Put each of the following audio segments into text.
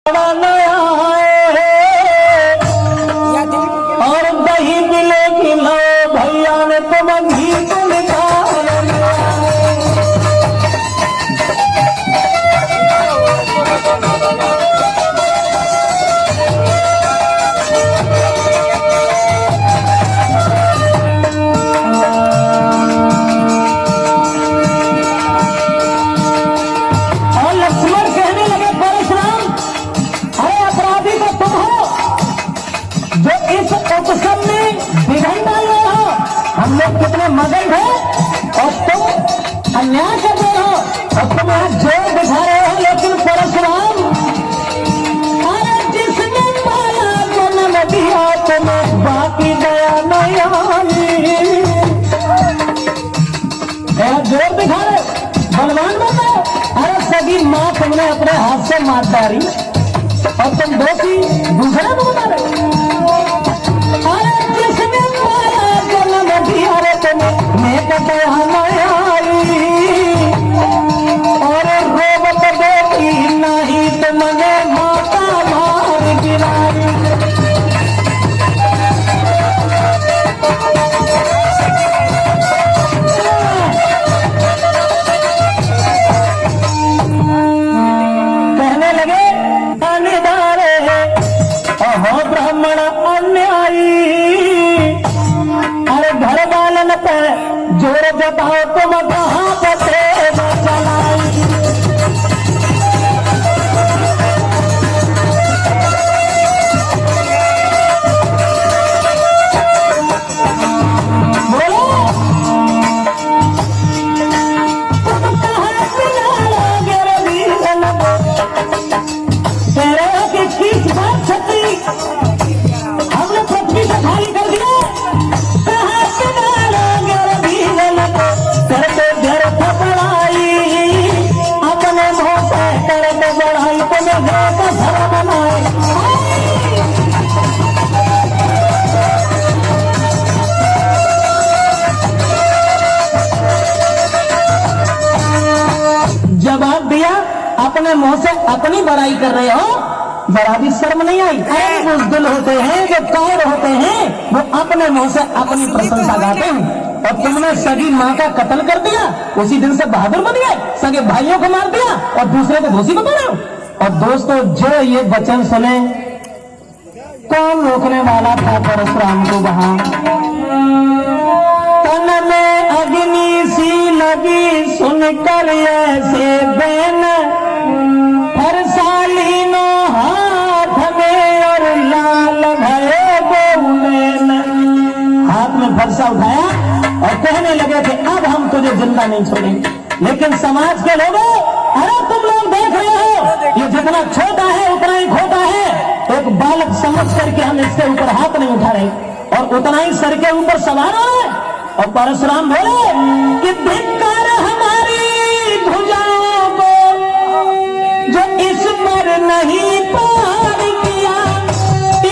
और दही मिले खिलो भैया ने तुम घी को हम लोग कितने मगन है और तुम अन्याय कर रहे हो और तुम यहाँ जोर दिखा रहे हो। लेकिन परशुराम अरे जिसने माया जन्म दिया तुम्हें बाकी दया नहीं आनी। जोर दिखा रहे बलवान बन रहे। अरे सभी माँ तुमने अपने हाथ से मार डाली और तुम दोषी दूसरे को बता रहे। और रोबत बेटी नहीं तो मने माता मार गिराई। कहने लगे अनिवार्य है अहो ब्राह्मण अन्यायी। अरे घर वालन पे जोर जताओ तुम कहाँ बचे चलाई। बोलो तुम कहाँ पिलाओगे रवीरन तेरे की किस बात छती हमने पृथ्वी से खाली कर दिया। जवाब दिया अपने मुंह से अपनी बड़ाई कर रहे हो। जरा भी शर्म नहीं आई। ऐसे बुज़दिल होते हैं जो कायर होते हैं वो अपने मुंह से अपनी प्रशंसा गाते हैं। और तुमने सगी माँ का कत्ल कर दिया उसी दिन से बहादुर बन गए। सगे भाइयों को मार दिया और दूसरे को दोषी बता रहे हो। और दोस्तों जो ये वचन सुने कौन रोकने वाला था परशुराम को। वहां तन में अग्नि सी लगी सुनकर ऐसे बैन हर्षालीनो हाथ में और लाल भये गोलेन। हाथ में फरसा उठाया और कहने लगे थे अब हम तुझे जिंदा नहीं छोड़ेंगे। लेकिन समाज के लोगों अरे तुम लोग देख रहे हो ये जितना छोटा है उतना ही खोटा है। एक बालक समझ करके हम इसके ऊपर हाथ नहीं उठा रहे और उतना ही सर के ऊपर सवार हो रहे। और परशुराम बोले कि धिक्कार हमारी भुजाओं को जो इस पर नहीं पार किया,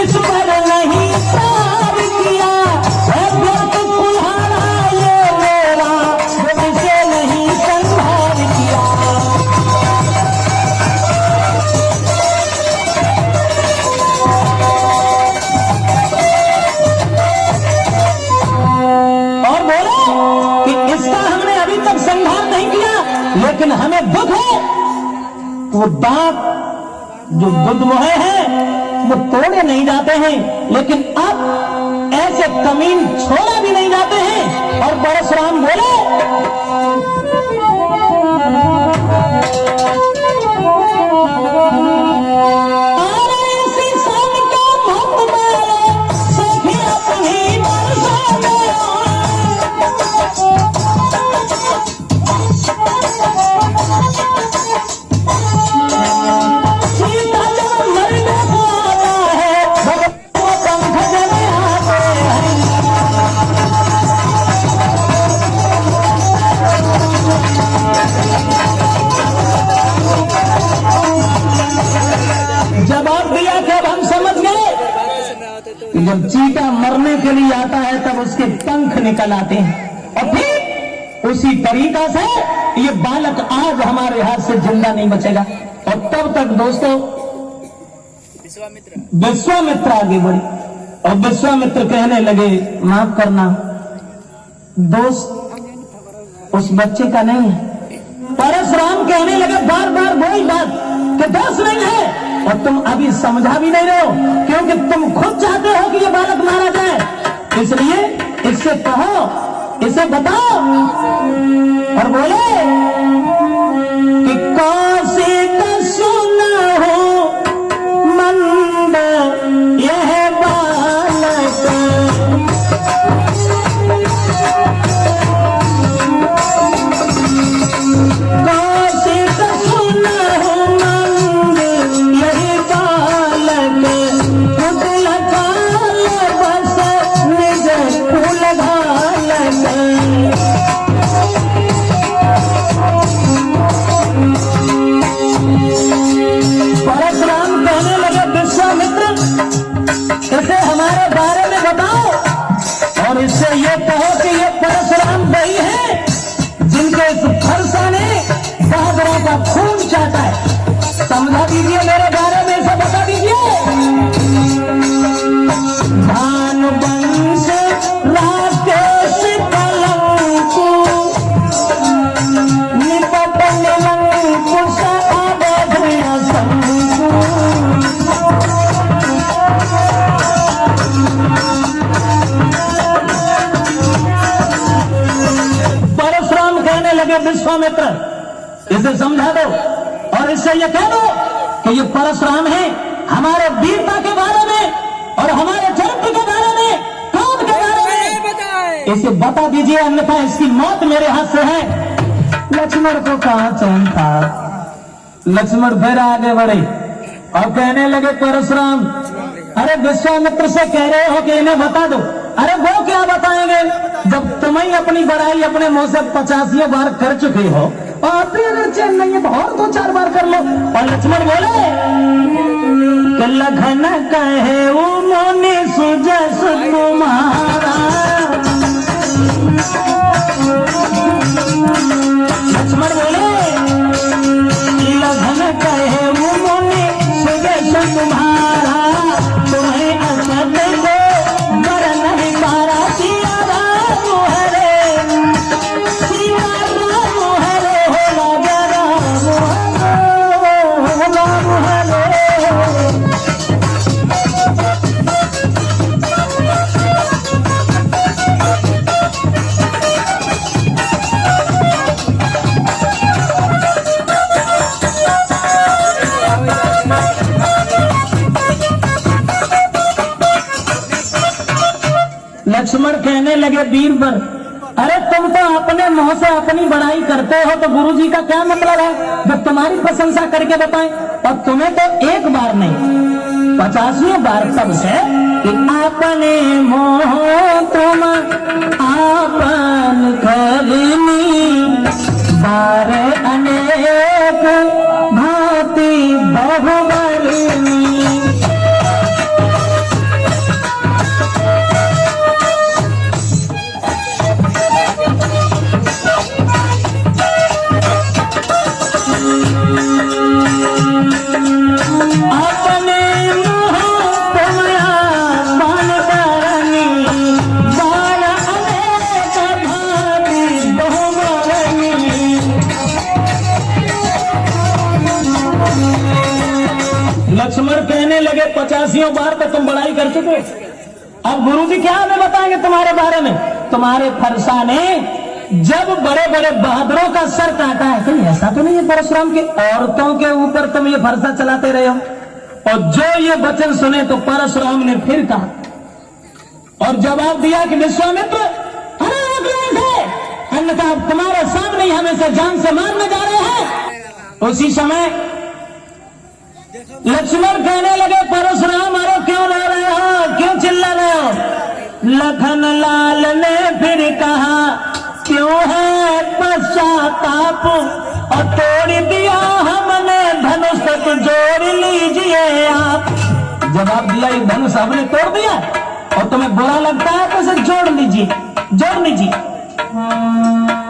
इस पर नहीं पार किया। व्यर्थ कुल्हाड़ा ये मेरा जो इसे नहीं संभाल किया। और बोले कि इसका हमने अभी तक संहार नहीं किया लेकिन हमें दुख है। वो दांत जो दुध मोहे हैं वो तोड़े नहीं जाते हैं लेकिन अब ऐसे कमीन छोड़ा भी नहीं जाते हैं। और परशुराम बोले जब चीता मरने के लिए आता है तब उसके पंख निकल आते हैं और फिर उसी तरीका से ये बालक आज हमारे हाथ से जिंदा नहीं बचेगा। और तब तक दोस्तों विश्वामित्र आगे बढ़े और विश्वामित्र कहने लगे, माफ करना, दोष उस बच्चे का नहीं है। परशुराम कहने लगे बार बार वही बात कि दोष नहीं है, और तुम अभी समझा भी नहीं रहे हो, क्योंकि तुम खुद चाहते हो कि ये बालक मारा जाए। इसलिए इससे कहो, इसे बताओ। और बोले कि कौशिक सुना हो मंद यह बालक, कौशिक सुना हो मंद यह बालक, कुटिल काल बस निज कुल घालक। परशुराम कहने लगे, विश्वामित्र इसे हमारे बारे में बताओ, और इससे ये कहो कि ये परशुराम वही है जिनके इस फरसा ने बहादुरों का खून चाहता है। समझा दीजिए मेरे बारे में, इसे बता दीजिए। भान वंश राकेश कलंकु, निपट निलंकुश अवधि असंकु। परशुराम कहने लगे, विश्वामित्र इसे समझा दो, और इससे ये कह दो कि ये परशुराम है हमारे वीरता के बारे में और हमारे चरित्र के बारे में, क्रोध के बारे में इसे बता दीजिए, अन्यथा इसकी मौत मेरे हाथ से है। लक्ष्मण को कहा चैन था। लक्ष्मण फिर आगे बढ़े और कहने लगे, परशुराम अरे विश्वामित्र से कह रहे हो कि इन्हें बता दो। अरे वो क्या बताएंगे जब तुम ही अपनी बड़ाई अपने मुंह से 50 बार कर चुके हो, और फिर चैन नहीं है और 2-4 बार कर लो। और लक्ष्मण बोले कि लखन कहे वो मोनि सुजस तुम्हारा। लक्ष्मण बोले लखन कहे वो मोनि सुजस तुम्हारा, तुम्हें असत को बर नहीं पारा। सिया राम हरे, सिया राम हरे, हो लगा राम हरे। लक्ष्मण कहने लगे, वीरवर अरे तुम तो अपने मुंह से अपनी बड़ाई करते हो, तो गुरुजी का क्या मतलब है जब तुम्हारी प्रशंसा करके बताएं। और तुम्हें तो एक बार नहीं 50 बार सबसे कि अपने मोह तुम आपन करनी, बार अनेक भांति बहुबरनी। लक्ष्मण कहने लगे, 50 बार तो तुम बड़ाई कर चुके, अब गुरुजी क्या हमें बताएंगे तुम्हारे बारे में। तुम्हारे फरसा ने जब बड़े बड़े बहादुरों का सर काटा है, कहीं ऐसा तो नहीं है परशुराम के औरतों के ऊपर तुम ये फरसा चलाते रहे हो। और जो ये वचन सुने तो परशुराम ने फिर कहा और जवाब दिया कि विश्वामित्र अरे अन्यथा आप तुम्हारे सामने ही हमें से जान से मारने जा रहे हैं। उसी समय लक्ष्मण कहने लगे, परशुराम अरे क्यों ला रहे हो, क्यों चिल्ला रहे हो। लखन लाल ने फिर कहा, क्यों है पश्चाताप, और तोड़ दिया हमने धनुष, तो जोड़ लीजिए आप। जवाब दिया, ये धनुष हमने तोड़ दिया और तुम्हें बुरा लगता है तो इसे जोड़ लीजिए, जोड़ लीजिए।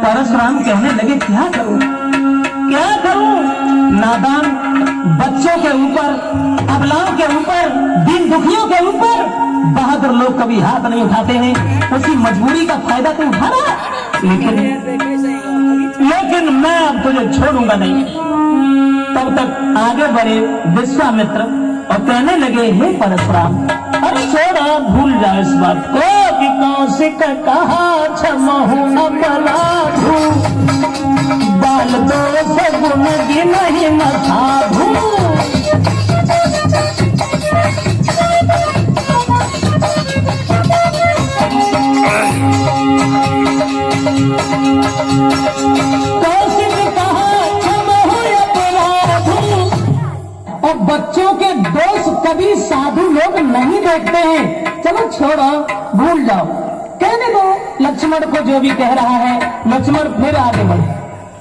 परशुराम कहने लगे, क्या करूं, क्या करूं। नादान बच्चों के ऊपर, अबलाओं के ऊपर अतिथियों के ऊपर बहादुर लोग कभी हाथ नहीं उठाते हैं, उसकी मजबूरी का फायदा तो उठाना, लेकिन मैं अब तुझे छोड़ूंगा नहीं। तब तक आगे बढ़े विश्वामित्र और कहने लगे, हे परशुराम, अरे छोड़ा, भूल जाओ इस बात को कि कौशिक कहा क्षमहु अपराधु, बाल दोष गुण गिनहि न साधु। और बच्चों के दोष कभी साधु लोग नहीं देखते हैं। चलो छोड़ो, भूल जाओ, कहने दो लक्ष्मण को जो भी कह रहा है। लक्ष्मण फिर आगे बढ़े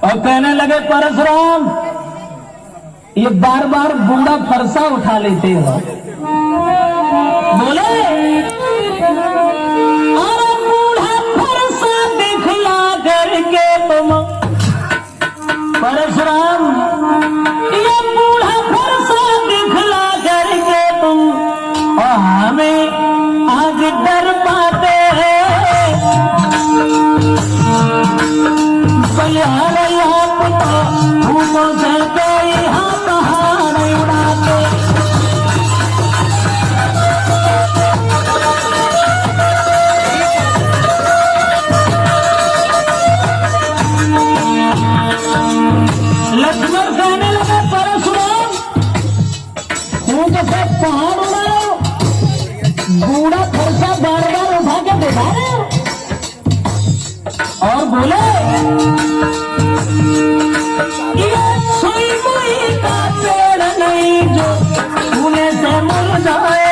और कहने लगे, परशुराम, ये बार बार बूढ़ा फरसा उठा लेते हो। बोले, अरे बूढ़ा फरसा दिखला करके तुम, परशुराम, ये बूढ़ा फरसा दिखला करके तुम और हमें आज डर पाते हैं। बलिहार आप तो फूलों से कोई हाथ हार उड़ाते। लक्ष्मण कहने लगा, परशुराम, ऊंट से पहाड़ उड़ाओ, बूढ़ा फरसा बार बार उठा के दिखा रहे हो। और बोले, ये सुई मुई का पेड़ नहीं जो छूने से मुरझाए।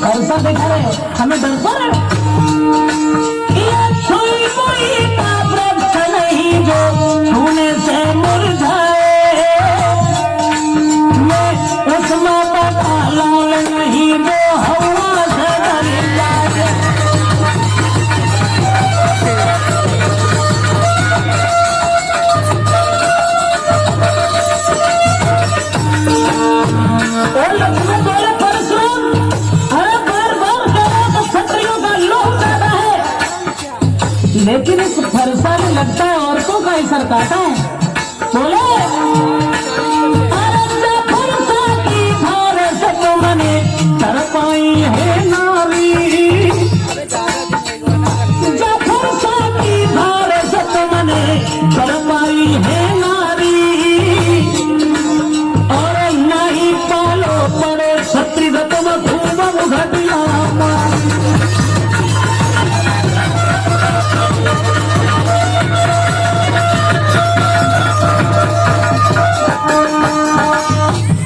फरसा दिखा रहे हो, हमें डर सो रहे हो। ये सुई मुई का वृक्ष नहीं जो छूने से मुरझाए। मैं उस माता का लाल नहीं जो हवा से डर जाए। और लक्ष्मण बोले, परशुराम, अरे बार बार करो तो क्षत्रियों का लोभ ज्यादा है, लेकिन इस फरसा में लगता है औरतों का ही सर काटा है। बोले, अरे जो फरसा की धार से तुमने तर पाई है नारी, जो फरसा की धार से तुमने तर पाई है नारी, और नहीं पालो पड़े क्षत्रिय तुम खूब घटिया मारी।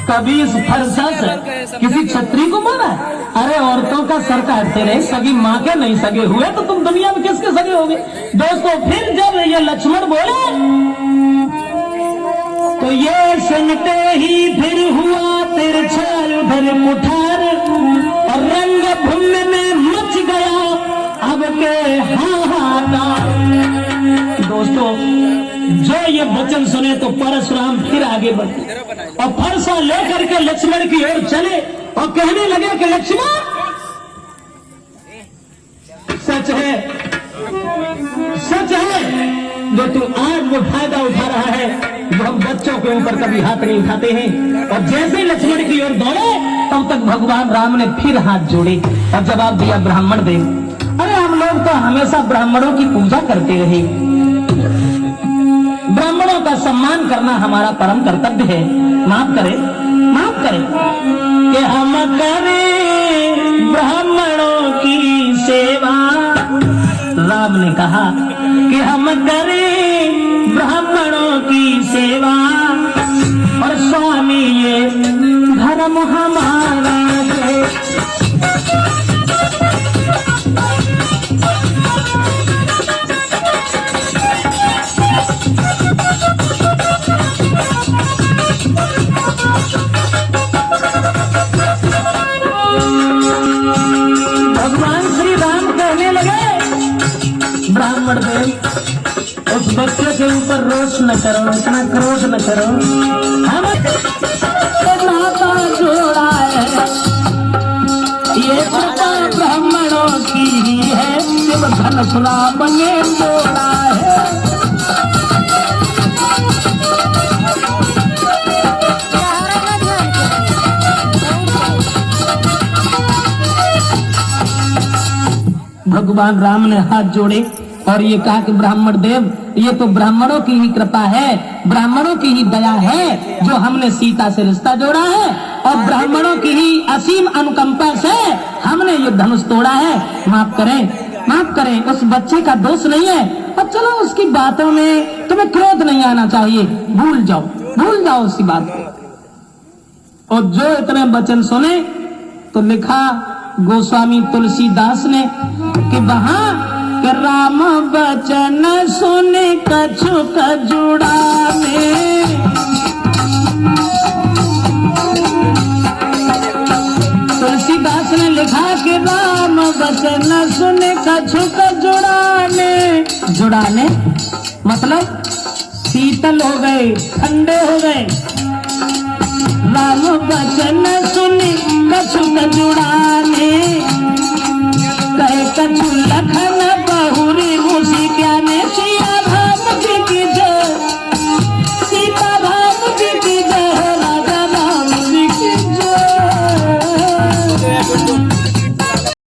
कभी इस फरसा से किसी क्षत्रिय को मारा? अरे औरतों का सर काटते रहे, सगी माँ के नहीं सगे हुए तो तुम दुनिया में किसके सगे होगे? दोस्तों, फिर जब ये लक्ष्मण बोले तो ये सुनते ही फिर हुआ तिरछा उधर कुठार, और रंग भूमि में मच गया अब के हाहाकार। दोस्तों, जो ये वचन सुने तो परशुराम फिर आगे बढ़े और फरसा लेकर के लक्ष्मण की ओर चले और कहने लगे कि लक्ष्मण, सच है, सच है जो तू आज वो फायदा उठा रहा है जो हम बच्चों के ऊपर कभी हाथ नहीं उठाते हैं। और जैसे लक्ष्मण की ओर दौड़े तब तक भगवान राम ने फिर हाथ जोड़े और जवाब दिया, ब्राह्मण देव, अरे हम लोग तो हमेशा ब्राह्मणों की पूजा करते रहे, ब्राह्मणों का सम्मान करना हमारा परम कर्तव्य है, माफ करें, माफ करें कि हम करें ब्राह्मणों की सेवा। राम ने कहा कि हम करें ब्राह्मणों की सेवा, और स्वामी ये धर्म हमारा है। ब्राह्मण देव, उस बच्चे के ऊपर रोष न करो, इतना क्रोध न करो। हम नाता जो उस राम ने तोड़ा है। भगवान राम ने हाथ जोड़े और ये कहा कि ब्राह्मण देव, ये तो ब्राह्मणों की ही कृपा है, ब्राह्मणों की ही दया है जो हमने सीता से रिश्ता जोड़ा है, और ब्राह्मणों की ही असीम अनुकंपा से हमने ये धनुष तोड़ा है। माफ करें, उस बच्चे का दोष नहीं है। अब चलो उसकी बातों में तुम्हें क्रोध नहीं आना चाहिए, भूल जाओ उसकी बात को। और जो इतने वचन सुने तो लिखा गोस्वामी तुलसीदास ने कि वहां कि राम वचन सुने कछुक जुड़ाने, तुलसीदास ने लिखा कि राम वचन सुने कछुक जुड़ाने मतलब शीतल हो गए, ठंडे हो गए। राम वचन सुने कछुक जुड़ाने,